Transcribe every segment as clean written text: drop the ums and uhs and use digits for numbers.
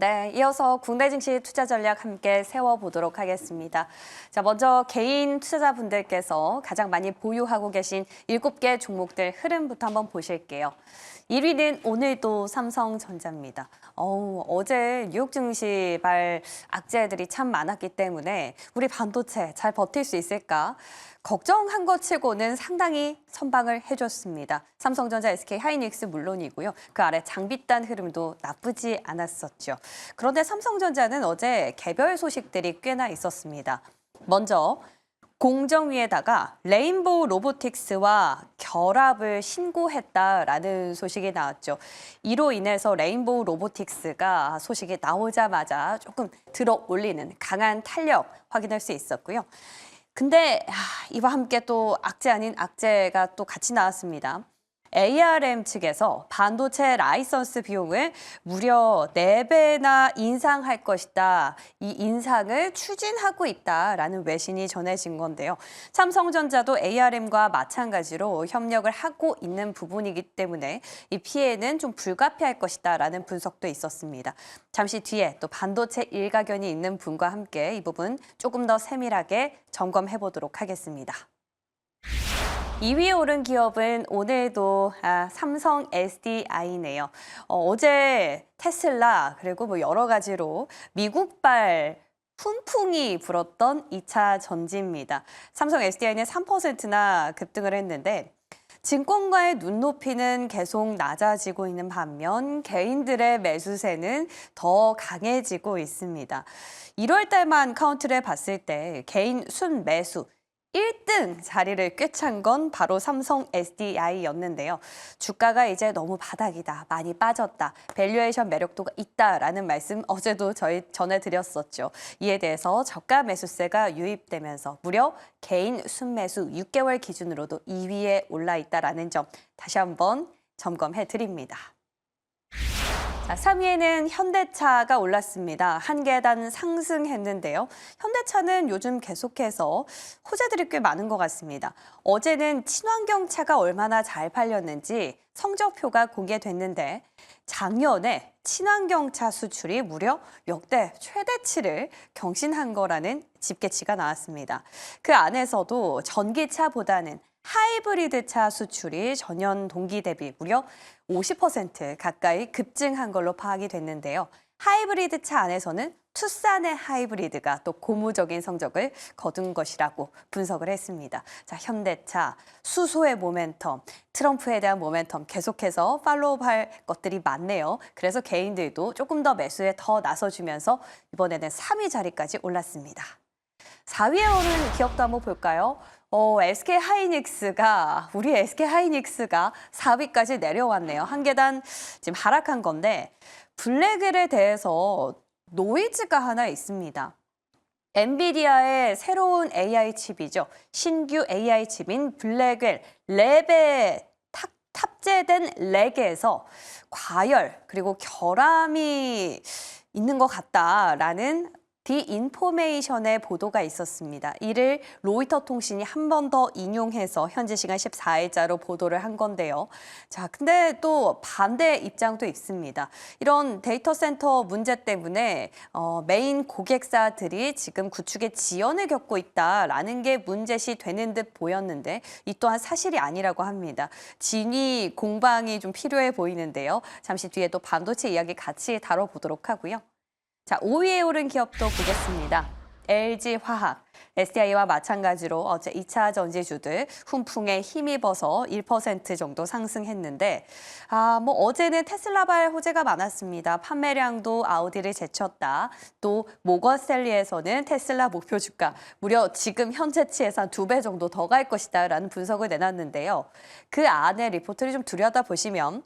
네, 이어서 국내 증시 투자 전략 함께 세워보도록 하겠습니다. 자, 먼저 개인 투자자분들께서 가장 많이 보유하고 계신 7개 종목들 흐름부터 한번 보실게요. 1위는 오늘도 삼성전자입니다. 어제 뉴욕 증시 발 악재들이 참 많았기 때문에 우리 반도체 잘 버틸 수 있을까? 걱정한 것 치고는 상당히 선방을 해줬습니다. 삼성전자, SK 하이닉스 물론이고요. 그 아래 장비단 흐름도 나쁘지 않았었죠. 그런데 삼성전자는 어제 개별 소식들이 꽤나 있었습니다. 먼저 공정위에다가 레인보우 로보틱스와 결합을 신고했다라는 소식이 나왔죠. 이로 인해서 레인보우 로보틱스가 소식이 나오자마자 조금 들어 올리는 강한 탄력 확인할 수 있었고요. 근데 이와 함께 또 악재 아닌 악재가 또 같이 나왔습니다. ARM 측에서 반도체 라이선스 비용을 무려 4배나 인상할 것이다. 이 인상을 추진하고 있다라는 외신이 전해진 건데요. 삼성전자도 ARM과 마찬가지로 협력을 하고 있는 부분이기 때문에 이 피해는 좀 불가피할 것이다라는 분석도 있었습니다. 잠시 뒤에 또 반도체 일가견이 있는 분과 함께 이 부분 조금 더 세밀하게 점검해 보도록 하겠습니다. 2위에 오른 기업은 오늘도 삼성 SDI네요. 어제 테슬라 그리고 뭐 여러 가지로 미국발 훈풍이 불었던 2차 전지입니다. 삼성 SDI는 3%나 급등을 했는데 증권가의 눈높이는 계속 낮아지고 있는 반면 개인들의 매수세는 더 강해지고 있습니다. 1월 달만 카운트를 봤을 때 개인 순매수 1등 자리를 꿰찬 건 바로 삼성 SDI였는데요. 주가가 이제 너무 바닥이다, 많이 빠졌다, 밸류에이션 매력도가 있다라는 말씀 어제도 저희 전해드렸었죠. 이에 대해서 저가 매수세가 유입되면서 무려 개인 순매수 6개월 기준으로도 2위에 올라 있다라는 점 다시 한번 점검해 드립니다. 3위에는 현대차가 올랐습니다. 한 계단 상승했는데요. 현대차는 요즘 계속해서 호재들이 꽤 많은 것 같습니다. 어제는 친환경차가 얼마나 잘 팔렸는지 성적표가 공개됐는데 작년에 친환경차 수출이 무려 역대 최대치를 경신한 거라는 집계치가 나왔습니다. 그 안에서도 전기차보다는 하이브리드 차 수출이 전년 동기 대비 무려 50% 가까이 급증한 걸로 파악이 됐는데요. 하이브리드 차 안에서는 투싼의 하이브리드가 또 고무적인 성적을 거둔 것이라고 분석을 했습니다. 자, 현대차, 수소의 모멘텀, 트럼프에 대한 모멘텀 계속해서 팔로우할 것들이 많네요. 그래서 개인들도 조금 더 매수에 더 나서주면서 이번에는 3위 자리까지 올랐습니다. 4위에 오른 기업도 한번 볼까요? SK 하이닉스가 우리 SK 하이닉스가 4위까지 내려왔네요. 한 계단 지금 하락한 건데 블랙웰에 대해서 노이즈가 하나 있습니다. 엔비디아의 새로운 AI 칩이죠. 신규 AI 칩인 블랙웰 랩에 탑재된 렉에서 과열 그리고 결함이 있는 것 같다라는 디인포메이션의 보도가 있었습니다. 이를 로이터 통신이 한 번 더 인용해서 현지 시간 14일자로 보도를 한 건데요. 자, 근데 또 반대 입장도 있습니다. 이런 데이터 센터 문제 때문에 메인 고객사들이 지금 구축에 지연을 겪고 있다라는 게 문제시 되는 듯 보였는데 이 또한 사실이 아니라고 합니다. 진위 공방이 좀 필요해 보이는데요. 잠시 뒤에 또 반도체 이야기 같이 다뤄보도록 하고요. 자, 5위에 오른 기업도 보겠습니다. LG화학, SDI와 마찬가지로 어제 2차 전지주들 훈풍에 힘입어서 1% 정도 상승했는데 어제는 테슬라발 호재가 많았습니다. 판매량도 아우디를 제쳤다. 또 모건스탠리에서는 테슬라 목표 주가 무려 지금 현재치에서 한 2배 정도 더 갈 것이다라는 분석을 내놨는데요. 그 안에 리포트를 좀 들여다보시면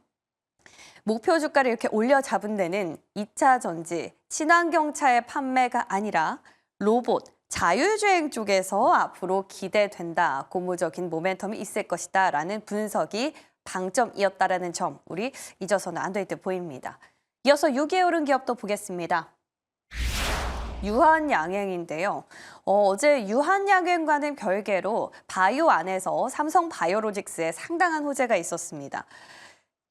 목표 주가를 이렇게 올려 잡은 데는 2차 전지, 친환경차의 판매가 아니라 로봇, 자율주행 쪽에서 앞으로 기대된다. 고무적인 모멘텀이 있을 것이다라는 분석이 방점이었다라는 점, 우리 잊어서는 안 될 듯 보입니다. 이어서 6위에 오른 기업도 보겠습니다. 유한양행인데요. 어제 유한양행과는 별개로 바이오 안에서 삼성 바이오로직스에 상당한 호재가 있었습니다.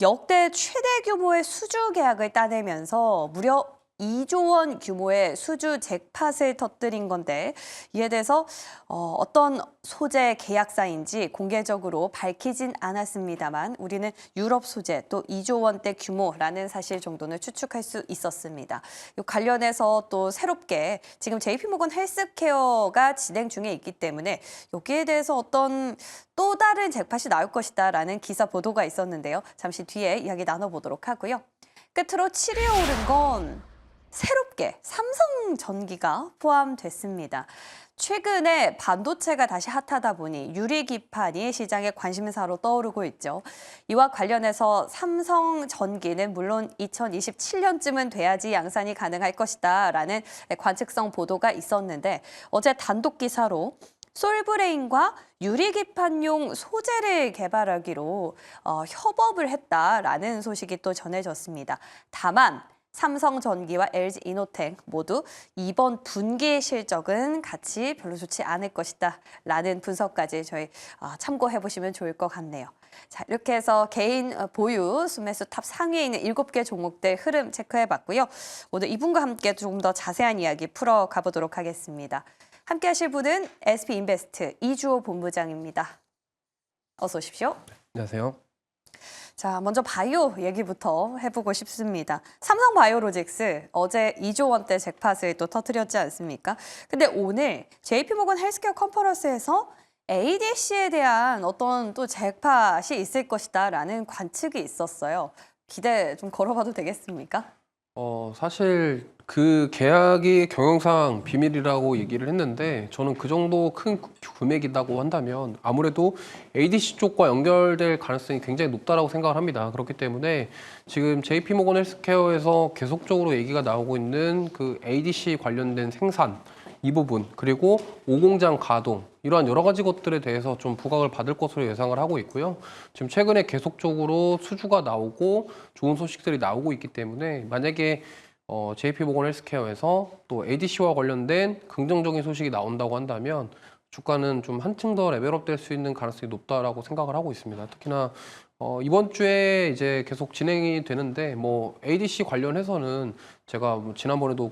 역대 최대 규모의 수주 계약을 따내면서 무려 2조 원 규모의 수주 잭팟을 터뜨린 건데 이에 대해서 어떤 소재 계약사인지 공개적으로 밝히진 않았습니다만 우리는 유럽 소재 또 2조 원대 규모라는 사실 정도는 추측할 수 있었습니다. 이 관련해서 또 새롭게 지금 JP모건 헬스케어가 진행 중에 있기 때문에 여기에 대해서 어떤 또 다른 잭팟이 나올 것이다라는 기사 보도가 있었는데요. 잠시 뒤에 이야기 나눠보도록 하고요. 끝으로 7위에 오른 건 새롭게 삼성전기가 포함됐습니다. 최근에 반도체가 다시 핫하다 보니 유리기판이 시장의 관심사로 떠오르고 있죠. 이와 관련해서 삼성전기는 물론 2027년쯤은 돼야지 양산이 가능할 것이다라는 관측성 보도가 있었는데 어제 단독 기사로 솔브레인과 유리기판용 소재를 개발하기로 협업을 했다라는 소식이 또 전해졌습니다. 다만 삼성전기와 LG이노텍 모두 이번 분기 실적은 같이 별로 좋지 않을 것이다 라는 분석까지 저희 참고해 보시면 좋을 것 같네요. 자, 이렇게 해서 개인 보유 순매수 탑 상위에 있는 7개 종목들 흐름 체크해 봤고요. 오늘 이분과 함께 좀 더 자세한 이야기 풀어가 보도록 하겠습니다. 함께 하실 분은 SB인베스트 이주호 본부장입니다. 어서 오십시오. 안녕하세요. 자, 먼저 바이오 얘기부터 해보고 싶습니다. 삼성바이오로직스 어제 2조 원대 잭팟을 또 터뜨렸지 않습니까? 근데 오늘 JP모건 헬스케어 컨퍼런스에서 ADC에 대한 어떤 또 잭팟이 있을 것이다라는 관측이 있었어요. 기대 좀 걸어봐도 되겠습니까? 사실 그 계약이 경영상 비밀이라고 얘기를 했는데 저는 그 정도 큰 금액이라고 한다면 아무래도 ADC 쪽과 연결될 가능성이 굉장히 높다라고 생각을 합니다. 그렇기 때문에 지금 JP모건 헬스케어에서 계속적으로 얘기가 나오고 있는 그 ADC 관련된 생산 이 부분 그리고 오공장 가동 이러한 여러 가지 것들에 대해서 좀 부각을 받을 것으로 예상을 하고 있고요. 지금 최근에 계속적으로 수주가 나오고 좋은 소식들이 나오고 있기 때문에 만약에 JP모건 헬스케어에서 또 ADC와 관련된 긍정적인 소식이 나온다고 한다면 주가는 좀 한층 더 레벨업 될 수 있는 가능성이 높다라고 생각을 하고 있습니다. 특히나 이번 주에 이제 계속 진행이 되는데 뭐 ADC 관련해서는 제가 뭐 지난번에도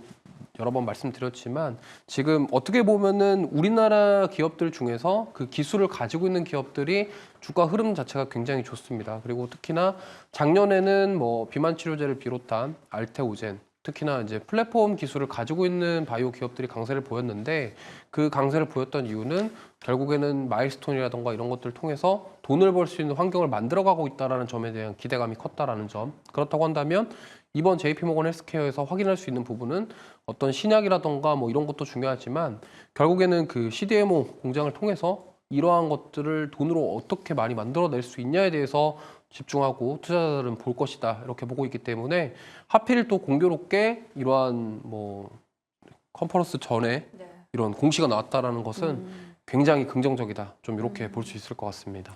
여러 번 말씀드렸지만 지금 어떻게 보면은 우리나라 기업들 중에서 그 기술을 가지고 있는 기업들이 주가 흐름 자체가 굉장히 좋습니다. 그리고 특히나 작년에는 뭐 비만 치료제를 비롯한 알테오젠 특히나 이제 플랫폼 기술을 가지고 있는 바이오 기업들이 강세를 보였는데 그 강세를 보였던 이유는 결국에는 마일스톤이라던가 이런 것들을 통해서 돈을 벌 수 있는 환경을 만들어가고 있다는 점에 대한 기대감이 컸다라는 점. 그렇다고 한다면 이번 JP모건 헬스케어에서 확인할 수 있는 부분은 어떤 신약이라던가 뭐 이런 것도 중요하지만 결국에는 그 CDMO 공장을 통해서 이러한 것들을 돈으로 어떻게 많이 만들어낼 수 있냐에 대해서 집중하고 투자자들은 볼 것이다 이렇게 보고 있기 때문에 하필 또 공교롭게 이러한 뭐 컨퍼런스 전에 이런 공시가 나왔다라는 것은 굉장히 긍정적이다 좀 이렇게 볼 수 있을 것 같습니다.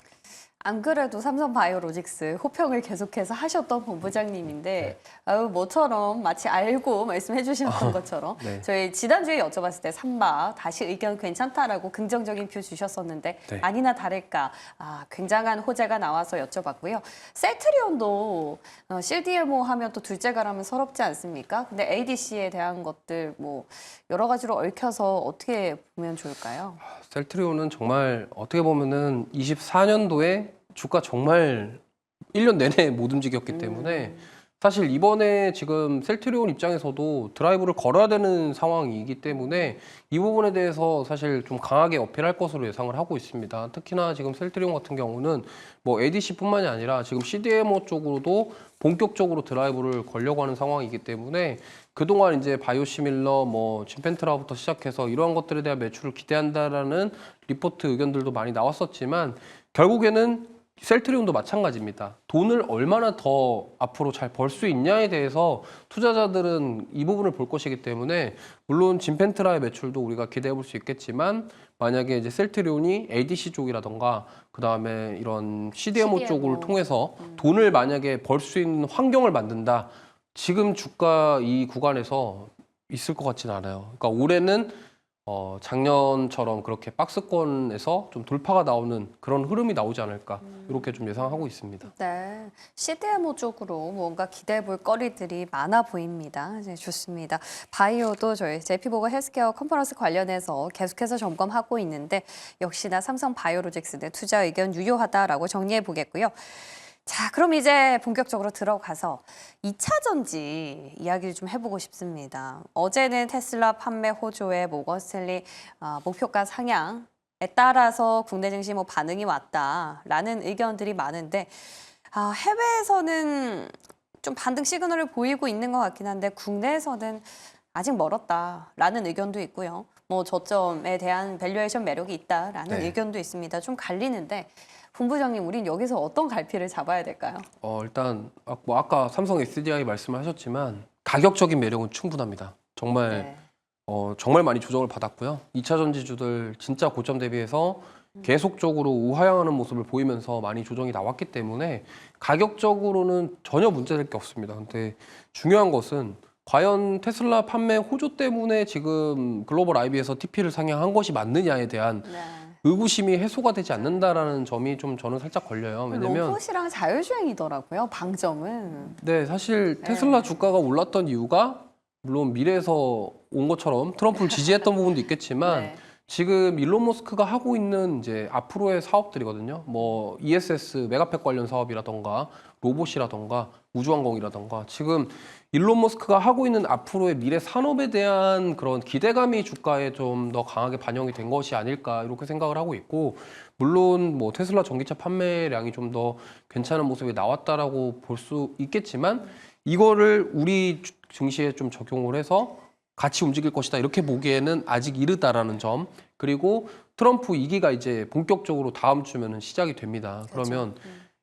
안 그래도 삼성바이오로직스 호평을 계속해서 하셨던 본부장님인데 모처럼 마치 알고 말씀해 주셨던 것처럼 저희 지난주에 여쭤봤을 때 삼바 다시 의견 괜찮다라고 긍정적인 표 주셨었는데 아니나 다를까 굉장한 호재가 나와서 여쭤봤고요. 셀트리온도 CDMO 하면 또 둘째가라면 서럽지 않습니까? 근데 ADC에 대한 것들 뭐 여러 가지로 얽혀서 어떻게 보면 좋을까요? 셀트리온은 정말 어떻게 보면은 24년도에 주가 정말 1년 내내 못 움직였기 때문에 사실 이번에 지금 셀트리온 입장에서도 드라이브를 걸어야 되는 상황이기 때문에 이 부분에 대해서 사실 좀 강하게 어필할 것으로 예상을 하고 있습니다. 특히나 지금 셀트리온 같은 경우는 뭐 ADC뿐만이 아니라 지금 CDMO 쪽으로도 본격적으로 드라이브를 걸려고 하는 상황이기 때문에 그동안 이제 바이오시밀러, 뭐 진펜트라부터 시작해서 이러한 것들에 대한 매출을 기대한다라는 리포트 의견들도 많이 나왔었지만 결국에는 셀트리온도 마찬가지입니다. 돈을 얼마나 더 앞으로 잘 벌 수 있냐에 대해서 투자자들은 이 부분을 볼 것이기 때문에 물론 진펜트라의 매출도 우리가 기대해 볼 수 있겠지만 만약에 이제 셀트리온이 ADC 쪽이라던가 그 다음에 이런 CDMO 쪽을 통해서 돈을 만약에 벌 수 있는 환경을 만든다. 지금 주가 이 구간에서 있을 것 같지는 않아요. 그러니까 올해는 작년처럼 그렇게 박스권에서 좀 돌파가 나오는 그런 흐름이 나오지 않을까 이렇게 좀 예상하고 있습니다. 네, CDMO 쪽으로 뭔가 기대해 볼 거리들이 많아 보입니다. 이제 좋습니다. 바이오도 저희 JP모건 헬스케어 컨퍼런스 관련해서 계속해서 점검하고 있는데 역시나 삼성 바이오로직스의 투자 의견 유효하다라고 정리해 보겠고요. 자, 그럼 이제 본격적으로 들어가서 2차 전지 이야기를 좀 해보고 싶습니다. 어제는 테슬라 판매 호조에 모건 스탠리 목표가 상향에 따라서 국내 증시 뭐 반응이 왔다라는 의견들이 많은데 해외에서는 좀 반등 시그널을 보이고 있는 것 같긴 한데 국내에서는 아직 멀었다라는 의견도 있고요. 뭐 저점에 대한 밸류에이션 매력이 있다라는 네. 의견도 있습니다. 좀 갈리는데 본부장님, 우린 여기서 어떤 갈피를 잡아야 될까요? 일단 뭐 아까 삼성 SDI 말씀하셨지만 가격적인 매력은 충분합니다. 정말 네. 정말 많이 조정을 받았고요. 2차 전지주들 진짜 고점 대비해서 계속적으로 우하향하는 모습을 보이면서 많이 조정이 나왔기 때문에 가격적으로는 전혀 문제될 게 없습니다. 근데 중요한 것은 과연 테슬라 판매 호조 때문에 지금 글로벌 IB에서 TP를 상향한 것이 맞느냐에 대한 네. 의구심이 해소가 되지 않는다라는 점이 좀 저는 살짝 걸려요. 왜냐면 로봇이랑 자율주행이더라고요, 방점은. 네, 사실 테슬라 주가가 올랐던 이유가 물론 미래에서 온 것처럼 트럼프를 지지했던 부분도 있겠지만 네. 지금 일론 머스크가 하고 있는 이제 앞으로의 사업들이거든요. 뭐 ESS 메가팩 관련 사업이라던가 로봇이라던가 우주항공이라던가 지금 일론 머스크가 하고 있는 앞으로의 미래 산업에 대한 그런 기대감이 주가에 좀 더 강하게 반영이 된 것이 아닐까 이렇게 생각을 하고 있고 물론 뭐 테슬라 전기차 판매량이 좀 더 괜찮은 모습이 나왔다라고 볼 수 있겠지만 이거를 우리 증시에 좀 적용을 해서 같이 움직일 것이다 이렇게 보기에는 아직 이르다라는 점 그리고 트럼프 2기가 이제 본격적으로 다음 주면은 시작이 됩니다. 그러면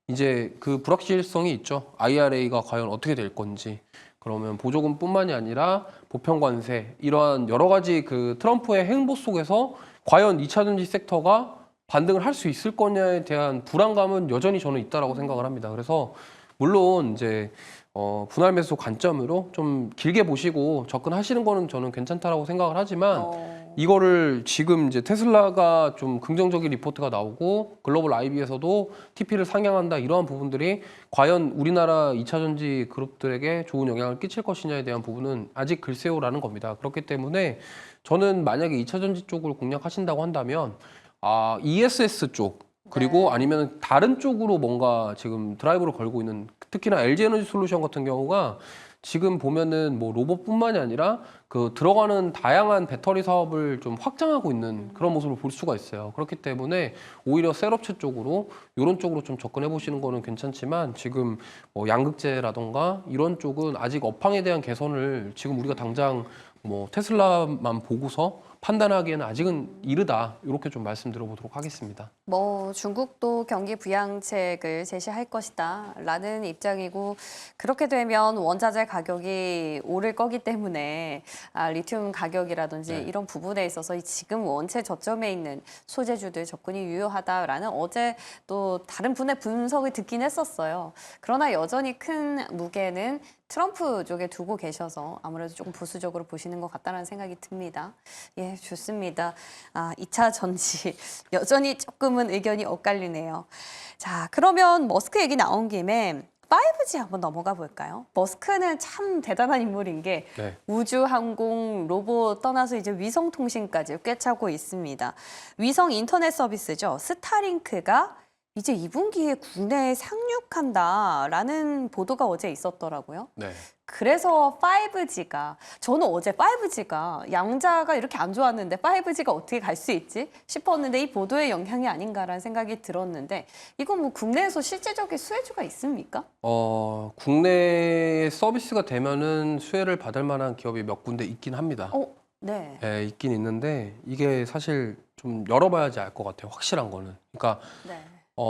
이제 그 불확실성이 있죠. IRA가 과연 어떻게 될 건지 그러면 보조금뿐만이 아니라 보편관세 이러한 여러 가지 그 트럼프의 행보 속에서 과연 2차 전지 섹터가 반등을 할 수 있을 거냐에 대한 불안감은 여전히 저는 있다라고 생각을 합니다. 그래서 물론 이제 분할 매수 관점으로 좀 길게 보시고 접근하시는 거는 저는 괜찮다라고 생각을 하지만 이거를 지금 이제 테슬라가 좀 긍정적인 리포트가 나오고 글로벌 IB에서도 TP를 상향한다 이러한 부분들이 과연 우리나라 2차 전지 그룹들에게 좋은 영향을 끼칠 것이냐에 대한 부분은 아직 글쎄요라는 겁니다. 그렇기 때문에 저는 만약에 2차 전지 쪽을 공략하신다고 한다면 ESS 쪽 그리고 아니면 다른 쪽으로 뭔가 지금 드라이브를 걸고 있는 특히나 LG 에너지 솔루션 같은 경우가 지금 보면은 뭐 로봇뿐만이 아니라 그 들어가는 다양한 배터리 사업을 좀 확장하고 있는 그런 모습을 볼 수가 있어요. 그렇기 때문에 오히려 셀업체 쪽으로 이런 쪽으로 좀 접근해 보시는 거는 괜찮지만 지금 뭐 양극재라던가 이런 쪽은 아직 업황에 대한 개선을 지금 우리가 당장 뭐 테슬라만 보고서 판단하기에는 아직은 이르다 이렇게 좀 말씀드려보도록 하겠습니다. 뭐 중국도 경기 부양책을 제시할 것이다라는 입장이고 그렇게 되면 원자재 가격이 오를 거기 때문에 리튬 가격이라든지 네. 이런 부분에 있어서 지금 원체 저점에 있는 소재주들 접근이 유효하다라는 어제 또 다른 분의 분석을 듣긴 했었어요. 그러나 여전히 큰 무게는 트럼프 쪽에 두고 계셔서 아무래도 조금 보수적으로 보시는 것 같다는 생각이 듭니다. 예, 좋습니다. 2차 전지 여전히 조금은 의견이 엇갈리네요. 자, 그러면 머스크 얘기 나온 김에 5G 한번 넘어가 볼까요? 머스크는 참 대단한 인물인 게 네. 우주, 항공, 로봇 떠나서 이제 위성 통신까지 꿰차고 있습니다. 위성 인터넷 서비스죠. 스타링크가 이제 2분기에 국내에 상륙한다라는 보도가 어제 있었더라고요. 네. 그래서 5G가 저는 어제 5G가 양자가 이렇게 안 좋았는데 5G가 어떻게 갈 수 있지 싶었는데 이 보도의 영향이 아닌가라는 생각이 들었는데 이건 뭐 국내에서 실제적인 수혜주가 있습니까? 국내 서비스가 되면은 수혜를 받을 만한 기업이 몇 군데 있긴 합니다. 네. 네, 있긴 있는데 이게 사실 좀 열어봐야지 알 것 같아요. 확실한 거는. 그러니까 네.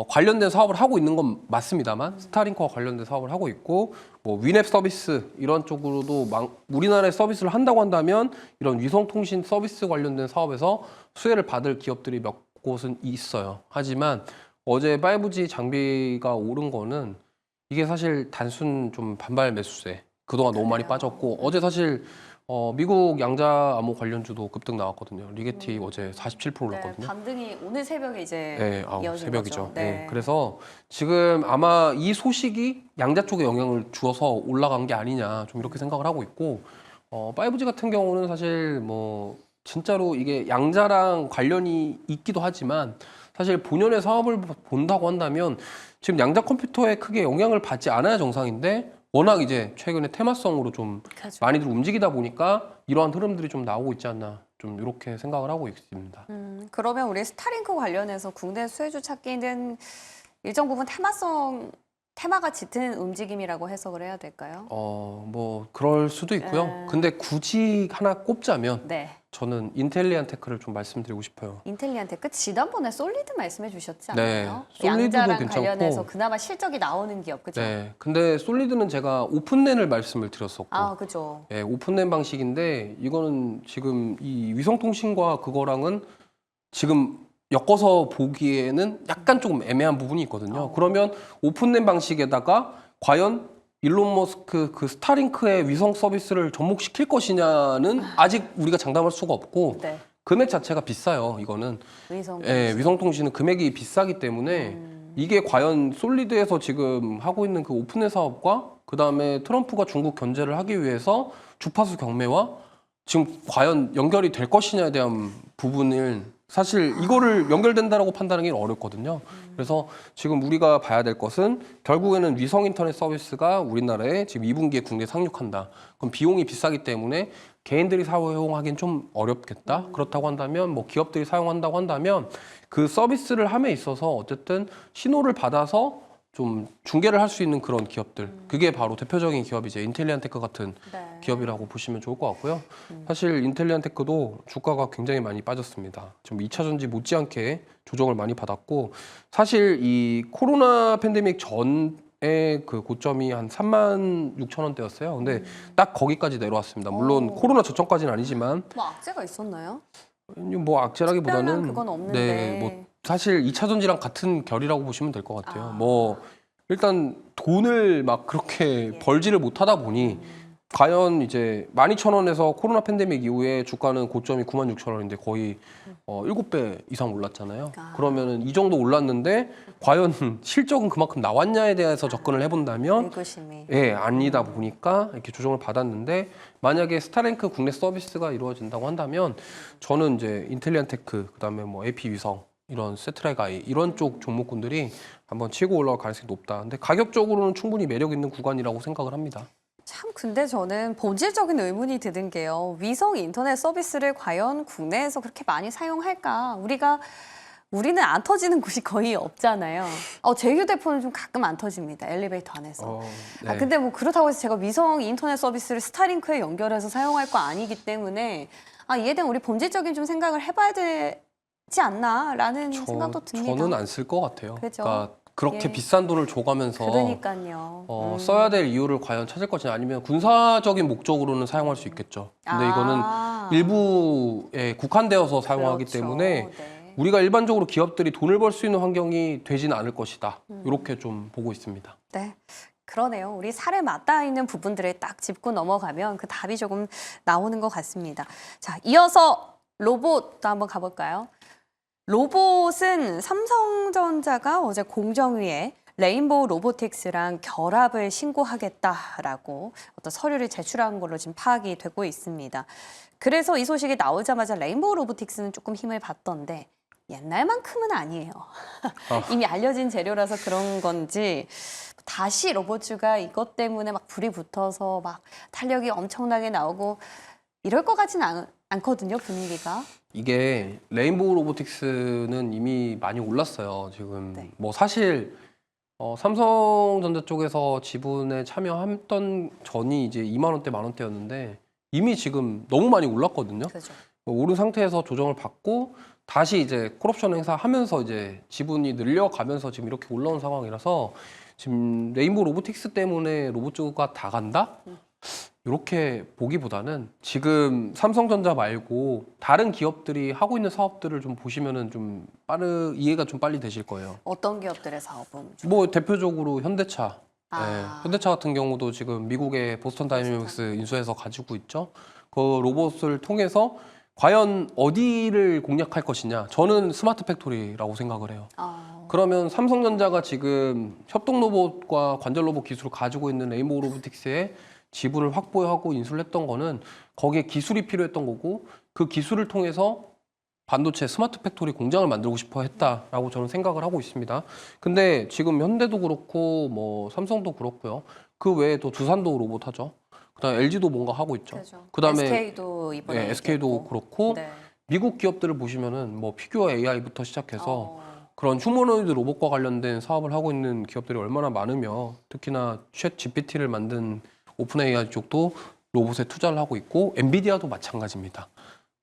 관련된 사업을 하고 있는 건 맞습니다만 스타링크와 관련된 사업을 하고 있고 뭐 위냅 서비스 이런 쪽으로도 우리나라에 서비스를 한다고 한다면 이런 위성통신 서비스 관련된 사업에서 수혜를 받을 기업들이 몇 곳은 있어요. 하지만 어제 5G 장비가 오른 거는 이게 사실 단순 좀 반발 매수세 그동안 너무 많이 그래요. 빠졌고 어제 사실 미국 양자 암호 관련주도 급등 나왔거든요. 리게티 어제 47% 올랐거든요. 반등이 오늘 새벽에 이제 네, 이어진 새벽이죠. 거죠. 네. 그래서 지금 아마 이 소식이 양자 쪽에 영향을 주어서 올라간 게 아니냐 좀 이렇게 생각을 하고 있고 5G 같은 경우는 사실 뭐 진짜로 이게 양자랑 관련이 있기도 하지만 사실 본연의 사업을 본다고 한다면 지금 양자 컴퓨터에 크게 영향을 받지 않아야 정상인데 워낙 이제 최근에 테마성으로 좀 그렇죠. 많이들 움직이다 보니까 이러한 흐름들이 좀 나오고 있지 않나 좀 이렇게 생각을 하고 있습니다. 그러면 우리 스타링크 관련해서 국내 수혜주 찾기는 일정 부분 테마가 짙은 움직임이라고 해석을 해야 될까요? 뭐 그럴 수도 있고요. 근데 굳이 하나 꼽자면 네. 저는 인텔리안테크를 좀 말씀드리고 싶어요. 인텔리안테크 지난번에 솔리드 말씀해 주셨지 네, 않나요? 솔리드도 양자랑 괜찮고. 관련해서 그나마 실적이 나오는 기업, 그죠? 네, 근데 솔리드는 제가 오픈랜을 말씀을 드렸었고, 아, 그죠. 네, 오픈랜 방식인데 이거는 지금 이 위성통신과 그거랑은 지금 엮어서 보기에는 약간 조금 애매한 부분이 있거든요. 그러면 오픈랜 방식에다가 과연 일론 머스크 그 스타링크의 위성 서비스를 접목시킬 것이냐는 아직 우리가 장담할 수가 없고 네. 금액 자체가 비싸요. 이거는 위성. 예, 위성통신은 금액이 비싸기 때문에 이게 과연 솔리드에서 지금 하고 있는 그 오픈의 사업과 그 다음에 트럼프가 중국 견제를 하기 위해서 주파수 경매와 지금 과연 연결이 될 것이냐에 대한 부분을 사실 이거를 연결된다라고 판단하기는 어렵거든요. 그래서 지금 우리가 봐야 될 것은 결국에는 위성 인터넷 서비스가 우리나라에 지금 2분기에 국내에 상륙한다. 그럼 비용이 비싸기 때문에 개인들이 사용하기는 좀 어렵겠다. 그렇다고 한다면 뭐 기업들이 사용한다고 한다면 그 서비스를 함에 있어서 어쨌든 신호를 받아서 좀 중계를 할 수 있는 그런 기업들. 그게 바로 대표적인 기업이 이제 인텔리안테크 같은 네. 기업이라고 보시면 좋을 것 같고요. 사실 인텔리안테크도 주가가 굉장히 많이 빠졌습니다. 지금 2차 전지 못지않게 조정을 많이 받았고 사실 이 코로나 팬데믹 전에 그 고점이 한 36,000원대였어요. 근데 딱 거기까지 내려왔습니다. 물론 코로나 저점까지는 아니지만 뭐 악재가 있었나요? 뭐 악재라기보다는 특별한 그건 없는데. 네, 뭐 사실 2차 전지랑 같은 결이라고 보시면 될 것 같아요. 뭐 일단 돈을 막 그렇게 벌지를 못하다 보니 과연 이제 12,000원에서 코로나 팬데믹 이후에 주가는 고점이 96,000원인데 거의 7배 이상 올랐잖아요. 그러면은 이 정도 올랐는데 과연 실적은 그만큼 나왔냐에 대해서 접근을 해본다면 의구심이. 예, 아니다 보니까 이렇게 조정을 받았는데 만약에 스타링크 국내 서비스가 이루어진다고 한다면 저는 이제 인텔리안테크 그다음에 뭐 AP 위성 이런 세트라이가이 이런 쪽 종목군들이 한번 치고 올라갈 가능성이 높다. 근데 가격적으로는 충분히 매력 있는 구간이라고 생각을 합니다. 참 근데 저는 본질적인 의문이 드는 게요. 위성 인터넷 서비스를 과연 국내에서 그렇게 많이 사용할까? 우리는 안 터지는 곳이 거의 없잖아요. 제 휴대폰은 좀 가끔 안 터집니다. 엘리베이터 안에서. 네. 근데 뭐 그렇다고 해서 제가 위성 인터넷 서비스를 스타링크에 연결해서 사용할 거 아니기 때문에 이에 대한 우리 본질적인 좀 생각을 해봐야 되지 않나라는 생각도 듭니다. 저는 안 쓸 것 같아요. 그죠? 그러니까 그렇게 예. 비싼 돈을 줘가면서 그러니까요. 써야 될 이유를 과연 찾을 것이냐 아니면 군사적인 목적으로는 사용할 수 있겠죠. 근데 이거는 일부에 국한되어서 사용하기 그렇죠. 때문에 네. 우리가 일반적으로 기업들이 돈을 벌 수 있는 환경이 되지는 않을 것이다. 이렇게 좀 보고 있습니다. 네. 그러네요. 우리 살에 맞닿아 있는 부분들을 딱 짚고 넘어가면 그 답이 조금 나오는 것 같습니다. 자, 이어서 로봇도 한번 가볼까요? 로봇은 삼성전자가 어제 공정위에 레인보우 로보틱스랑 결합을 신고하겠다라고 어떤 서류를 제출한 걸로 지금 파악이 되고 있습니다. 그래서 이 소식이 나오자마자 레인보우 로보틱스는 조금 힘을 받던데 옛날만큼은 아니에요. 이미 알려진 재료라서 그런 건지 다시 로봇주가 이것 때문에 막 불이 붙어서 막 탄력이 엄청나게 나오고 이럴 것 같지는 않거든요, 분위기가. 이게 레인보우 로보틱스는 이미 많이 올랐어요. 지금 네. 뭐 사실 삼성전자 쪽에서 지분에 참여했던 전이 이제 2만 원대, 만 원대였는데 이미 지금 너무 많이 올랐거든요. 그죠. 오른 상태에서 조정을 받고 다시 이제 콜옵션 행사하면서 이제 지분이 늘려가면서 지금 이렇게 올라온 상황이라서 지금 레인보우 로보틱스 때문에 로봇주가 다 간다? 이렇게 보기보다는 지금 삼성전자 말고 다른 기업들이 하고 있는 사업들을 좀 보시면은 좀 이해가 좀 빨리 되실 거예요. 어떤 기업들의 사업은? 뭐 대표적으로 현대차, 현대차 같은 경우도 지금 미국의 보스턴 다이내믹스 인수해서 가지고 있죠. 그 로봇을 통해서 과연 어디를 공략할 것이냐. 저는 스마트 팩토리라고 생각을 해요. 그러면 삼성전자가 지금 협동 로봇과 관절 로봇 기술을 가지고 있는 레인보우 로보틱스에 지분을 확보하고 인수를 했던 거는 거기에 기술이 필요했던 거고 그 기술을 통해서 반도체 스마트 팩토리 공장을 만들고 싶어 했다라고 저는 생각을 하고 있습니다. 근데 지금 현대도 그렇고 뭐 삼성도 그렇고요. 그 외에도 두산도 로봇 하죠. 그다음에 LG도 뭔가 하고 있죠. 그렇죠. 그다음에 SK도 이번에 SK도 얘기했고. 그렇고 네. 미국 기업들을 보시면은 뭐 피규어 AI부터 시작해서 그런 휴머노이드 로봇과 관련된 사업을 하고 있는 기업들이 얼마나 많으며 특히나 챗 GPT를 만든 오픈 AI 쪽도 로봇에 투자를 하고 있고 엔비디아도 마찬가지입니다.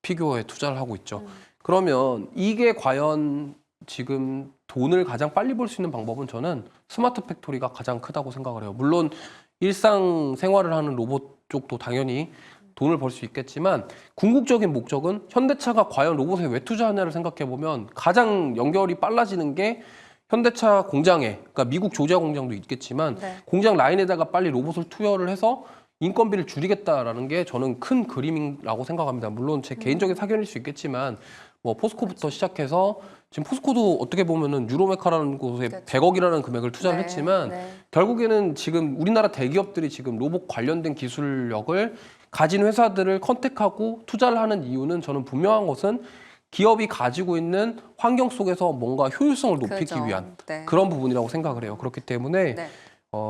피규어에 투자를 하고 있죠. 그러면 이게 과연 지금 돈을 가장 빨리 벌 수 있는 방법은 저는 스마트 팩토리가 가장 크다고 생각을 해요. 물론 일상 생활을 하는 로봇 쪽도 당연히 돈을 벌 수 있겠지만 궁극적인 목적은 현대차가 과연 로봇에 왜 투자하냐를 생각해 보면 가장 연결이 빨라지는 게 현대차 공장에, 그러니까 미국 조지아 공장도 있겠지만 네. 공장 라인에다가 빨리 로봇을 투여를 해서 인건비를 줄이겠다라는 게 저는 큰 그림이라고 생각합니다. 물론 제 개인적인 사견일 수 있겠지만 뭐 포스코부터 시작해서 지금 포스코도 어떻게 보면은 유로메카라는 곳에 그렇죠. 100억이라는 금액을 투자를 네, 했지만 네. 결국에는 지금 우리나라 대기업들이 지금 로봇 관련된 기술력을 가진 회사들을 컨택하고 투자를 하는 이유는 저는 분명한 것은 기업이 가지고 있는 환경 속에서 뭔가 효율성을 높이기 그죠. 위한 네. 그런 부분이라고 생각을 해요. 그렇기 때문에 네.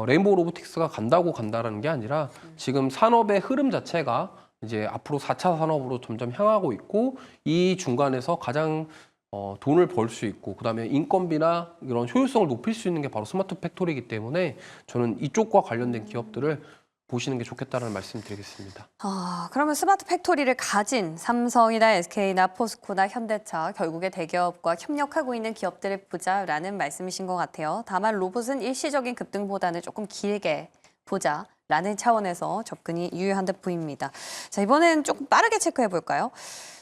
레인보우 로보틱스가 간다라는 게 아니라 지금 산업의 흐름 자체가 이제 앞으로 4차 산업으로 점점 향하고 있고 이 중간에서 가장 돈을 벌 수 있고 그다음에 인건비나 이런 효율성을 높일 수 있는 게 바로 스마트 팩토리이기 때문에 저는 이쪽과 관련된 기업들을 보시는 게 좋겠다는 말씀드리겠습니다. 그러면 스마트 팩토리를 가진 삼성이나 SK나 포스코나 현대차 결국에 대기업과 협력하고 있는 기업들을 보자라는 말씀이신 것 같아요. 다만 로봇은 일시적인 급등보다는 조금 길게 보자라는 차원에서 접근이 유효한 듯 보입니다. 자, 이번엔 조금 빠르게 체크해 볼까요?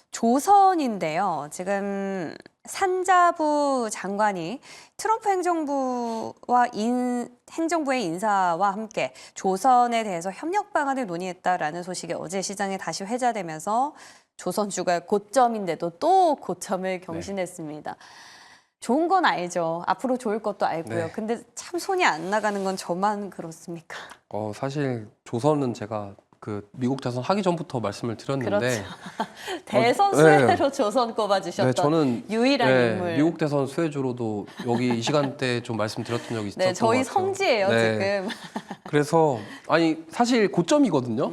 조선인데요. 지금 산자부 장관이 트럼프 행정부의 인사와 함께 조선에 대해서 협력 방안을 논의했다라는 소식이 어제 시장에 다시 회자되면서 조선주가 고점인데도 또 고점을 경신했습니다. 좋은 건 알죠. 앞으로 좋을 것도 알고요. 네. 근데 참 손이 안 나가는 건 저만 그렇습니까? 사실 조선은 제가 그 미국 대선 하기 전부터 말씀을 드렸는데 그렇죠. 대선 수혜로 네. 조선 꼽아주셨던 네, 저는 유일한 인물. 미국 대선 수혜주로도 여기 이 시간대 좀 말씀드렸던 적이 있었던 네, 저희 것 같아요. 성지예요, 네. 지금. 그래서 아니 사실 고점이거든요.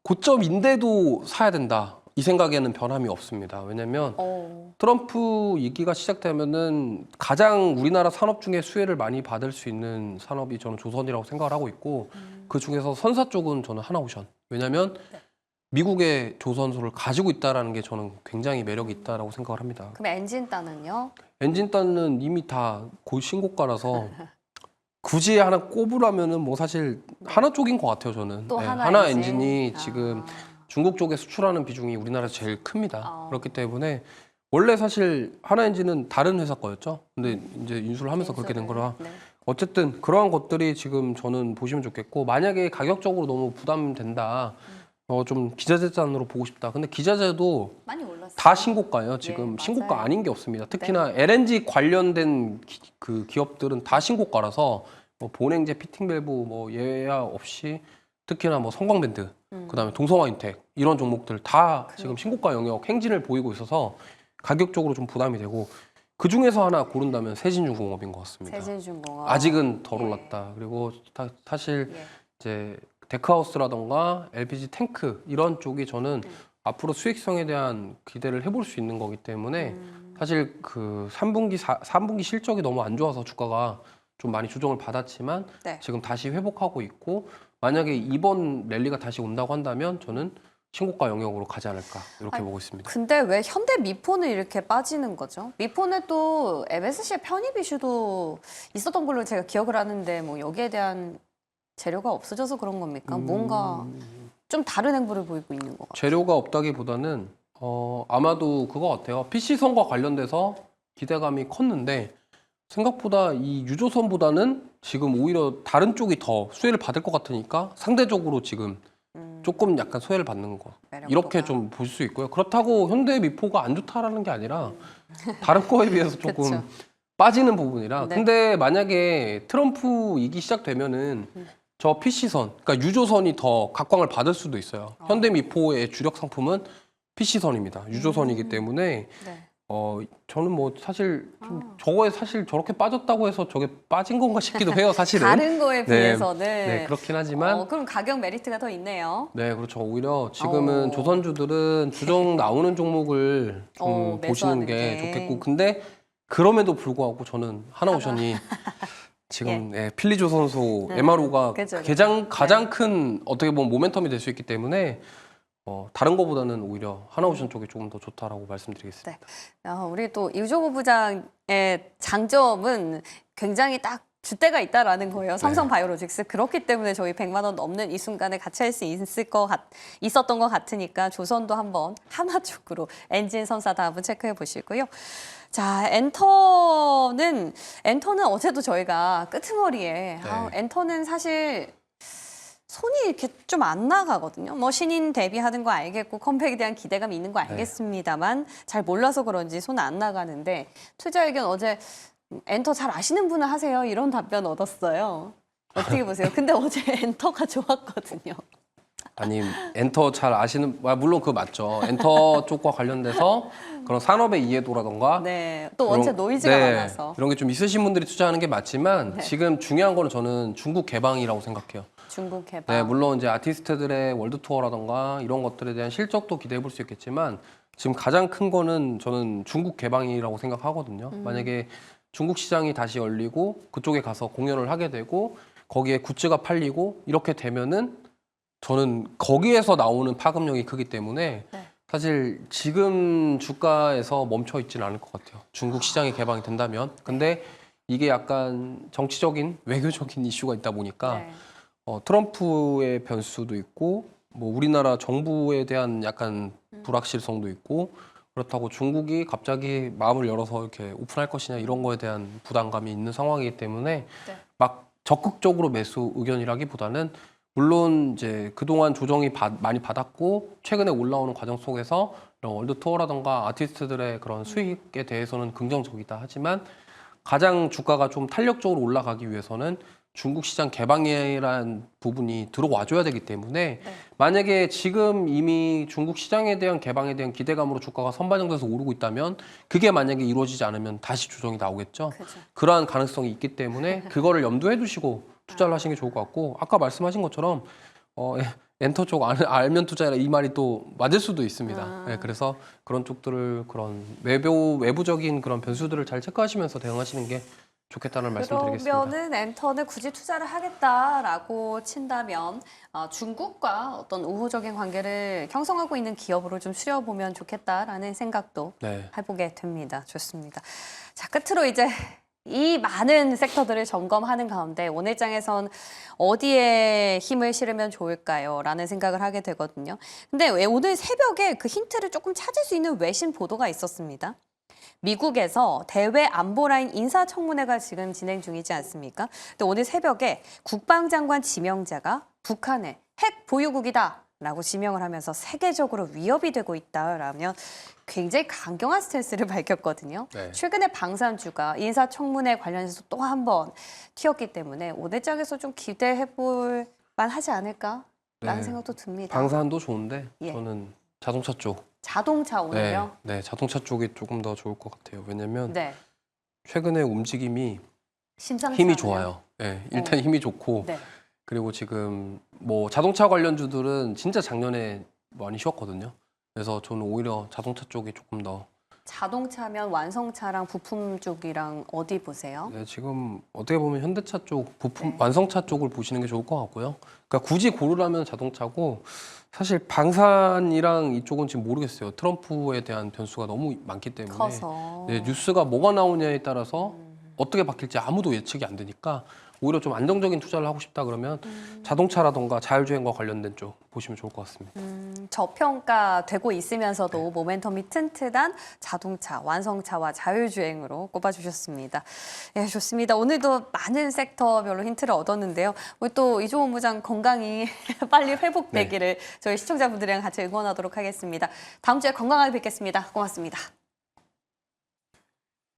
고점인데도 사야 된다. 이 생각에는 변함이 없습니다. 왜냐하면 트럼프 임기가 시작되면은 가장 우리나라 산업 중에 수혜를 많이 받을 수 있는 산업이 저는 조선이라고 생각을 하고 있고 그 중에서 선사 쪽은 저는 하나오션. 왜냐하면 미국의 조선소를 가지고 있다라는 게 저는 굉장히 매력이 있다라고 생각을 합니다. 그럼 엔진단은요? 엔진단은 이미 다 신고가라서 굳이 하나 꼽으라면은 뭐 사실 하나 쪽인 것 같아요. 저는 또 하나 하나 엔진? 엔진이 지금 중국 쪽에 수출하는 비중이 우리나라에서 제일 큽니다. 아. 그렇기 때문에 원래 사실 하나 엔진은 다른 회사 거였죠. 근데 이제 인수를 하면서 그렇게 된 거라 네. 어쨌든 그러한 것들이 지금 저는 보시면 좋겠고 만약에 가격적으로 너무 부담된다. 좀 기자재단으로 보고 싶다. 근데 기자재도 많이 올랐어요. 다 신고가예요. 지금 예, 신고가 맞아요. 아닌 게 없습니다. 특히나 LNG 관련된 그 기업들은 다 신고가라서 뭐 본행제, 피팅밸브 뭐 예외 없이 특히나 뭐 성광밴드, 그다음에 동성화인텍 이런 종목들 다 지금 신고가 영역 행진을 보이고 있어서 가격적으로 좀 부담이 되고 그 중에서 하나 고른다면 세진중공업인 것 같습니다. 세진중공업. 아직은 덜 예. 올랐다. 그리고 사실 예. 이제 데크하우스라던가 LPG 탱크 이런 쪽이 저는 앞으로 수익성에 대한 기대를 해볼 수 있는 거기 때문에 사실 그 3분기 실적이 너무 안 좋아서 주가가 좀 많이 조정을 받았지만 네. 지금 다시 회복하고 있고 만약에 이번 랠리가 다시 온다고 한다면 저는 신고가 영역으로 가지 않을까 이렇게 보고 있습니다. 근데 왜 현대 미포는 이렇게 빠지는 거죠? 미포는 또 MSC의 편입 이슈도 있었던 걸로 제가 기억을 하는데 뭐 여기에 대한 재료가 없어져서 그런 겁니까? 뭔가 좀 다른 행보를 보이고 있는 것 같아요. 재료가 없다기보다는 아마도 그거 같아요. PC성과 관련돼서 기대감이 컸는데 생각보다 이 유조선보다는 지금 오히려 다른 쪽이 더 수혜를 받을 것 같으니까 상대적으로 지금 조금 약간 소외를 받는 거 이렇게 좀 볼 수 있고요. 그렇다고 현대 미포가 안 좋다라는 게 아니라 다른 거에 비해서 조금 그쵸. 빠지는 부분이라. 네. 근데 만약에 트럼프 이기 시작되면은 저 PC선, 그러니까 유조선이 더 각광을 받을 수도 있어요. 현대 미포의 주력 상품은 PC선입니다. 유조선이기 때문에 네. 저는 뭐 사실 좀 저거에 사실 저렇게 빠졌다고 해서 저게 빠진 건가 싶기도 해요, 사실은. 다른 거에 네. 비해서는 네, 그렇긴 하지만 그럼 가격 메리트가 더 있네요. 네, 그렇죠. 오히려 지금은 어. 조선주들은 주정 나오는 종목을 좀 보시는 매수하는 게 게. 좋겠고, 근데 그럼에도 불구하고 저는 하나오션이 지금 필리조선소 MRO가 그죠, 가장 큰 어떻게 보면 모멘텀이 될 수 있기 때문에 다른 거보다는 오히려 하나오션 쪽이 조금 더 좋다라고 말씀드리겠습니다. 우리 또 이조고 부장의 장점은 굉장히 딱 줏대가 있다라는 거예요. 삼성바이오로직스. 그렇기 때문에 저희 100만 원 넘는 이 순간에 같이 할 수 있었던 것 같으니까 조선도 한번 하나 쪽으로 엔진 선사다 한번 체크해 보시고요. 자, 엔터는 어제도 저희가 끄트머리에 엔터는 사실 손이 이렇게 좀 안 나가거든요. 뭐 신인 데뷔하는 거 알겠고 컴팩에 대한 기대감이 있는 거 알겠습니다만 잘 몰라서 그런지 손 안 나가는데 투자 의견 어제 엔터 잘 아시는 분은 하세요. 이런 답변 얻었어요. 어떻게 보세요? 근데 어제 엔터가 좋았거든요. 아니, 엔터 잘 아시는, 물론 그거 맞죠. 엔터 쪽과 관련돼서 그런 산업의 이해도라던가 네, 또 원체 노이즈가 많아서 이런 게 좀 있으신 분들이 투자하는 게 맞지만 지금 중요한 거는 저는 중국 개방이라고 생각해요. 중국 개방. 네, 물론 이제 아티스트들의 월드 투어라던가 이런 것들에 대한 실적도 기대해 볼 수 있겠지만 지금 가장 큰 거는 저는 중국 개방이라고 생각하거든요. 만약에 중국 시장이 다시 열리고 그쪽에 가서 공연을 하게 되고 거기에 굿즈가 팔리고 이렇게 되면은 저는 거기에서 나오는 파급력이 크기 때문에 사실 지금 주가에서 멈춰 있지는 않을 것 같아요. 중국 시장이 개방이 된다면. 근데 이게 약간 정치적인 외교적인 이슈가 있다 보니까 트럼프의 변수도 있고 뭐 우리나라 정부에 대한 약간 불확실성도 있고 그렇다고 중국이 갑자기 마음을 열어서 이렇게 오픈할 것이냐 이런 거에 대한 부담감이 있는 상황이기 때문에 막 적극적으로 매수 의견이라기보다는 물론 이제 그동안 조정이 많이 받았고 최근에 올라오는 과정 속에서 이런 월드 투어라던가 아티스트들의 그런 수익에 대해서는 긍정적이다 하지만 가장 주가가 좀 탄력적으로 올라가기 위해서는 중국 시장 개방이라는 부분이 들어와줘야 되기 때문에 만약에 지금 이미 중국 시장에 대한 개방에 대한 기대감으로 주가가 선반영돼서 오르고 있다면 그게 만약에 이루어지지 않으면 다시 조정이 나오겠죠. 그러한 가능성이 있기 때문에 그거를 염두에 두시고 투자를 하시는 게 좋을 것 같고 아까 말씀하신 것처럼 엔터 쪽 알면 투자라 이 말이 또 맞을 수도 있습니다. 네, 그래서 그런 쪽들을 그런 외부적인 그런 변수들을 잘 체크하시면서 대응하시는 게 좋겠다는 말씀드리겠습니다. 그러면은 엔터는 굳이 투자를 하겠다라고 친다면 중국과 어떤 우호적인 관계를 형성하고 있는 기업으로 좀 추려보면 좋겠다라는 생각도 해보게 됩니다. 좋습니다. 자, 끝으로 이제 이 많은 섹터들을 점검하는 가운데 오늘 장에선 어디에 힘을 실으면 좋을까요? 라는 생각을 하게 되거든요. 근데 왜 오늘 새벽에 그 힌트를 조금 찾을 수 있는 외신 보도가 있었습니다. 미국에서 대외 안보라인 인사청문회가 지금 진행 중이지 않습니까? 근데 오늘 새벽에 국방장관 지명자가 북한의 핵 보유국이다 라고 지명을 하면서 세계적으로 위협이 되고 있다라며 굉장히 강경한 스탠스를 밝혔거든요. 최근에 방산주가 인사청문회 관련해서 또 한 번 튀었기 때문에 오늘 장에서 좀 기대해볼 만하지 않을까라는 생각도 듭니다. 방산도 좋은데 저는 자동차 쪽. 자동차 오늘요? 네, 자동차 쪽이 조금 더 좋을 것 같아요. 왜냐면 최근에 움직임이 힘이 좋아요. 네, 일단 힘이 좋고 그리고 지금 뭐 자동차 관련주들은 진짜 작년에 많이 쉬었거든요. 그래서 저는 오히려 자동차 쪽이 조금 더 자동차면 완성차랑 부품 쪽이랑 어디 보세요? 네, 지금 어떻게 보면 현대차 쪽 부품 완성차 쪽을 보시는 게 좋을 것 같고요. 그러니까 굳이 고르라면 자동차고 사실 방산이랑 이쪽은 지금 모르겠어요. 트럼프에 대한 변수가 너무 많기 때문에 커서. 뉴스가 뭐가 나오냐에 따라서 어떻게 바뀔지 아무도 예측이 안 되니까 오히려 좀 안정적인 투자를 하고 싶다 그러면 자동차라던가 자율주행과 관련된 쪽 보시면 좋을 것 같습니다. 저평가되고 있으면서도 모멘텀이 튼튼한 자동차, 완성차와 자율주행으로 꼽아주셨습니다. 예, 좋습니다. 오늘도 많은 섹터별로 힌트를 얻었는데요. 우리 또 이종호 부장 건강이 빨리 회복되기를 저희 시청자분들이랑 같이 응원하도록 하겠습니다. 다음 주에 건강하게 뵙겠습니다. 고맙습니다.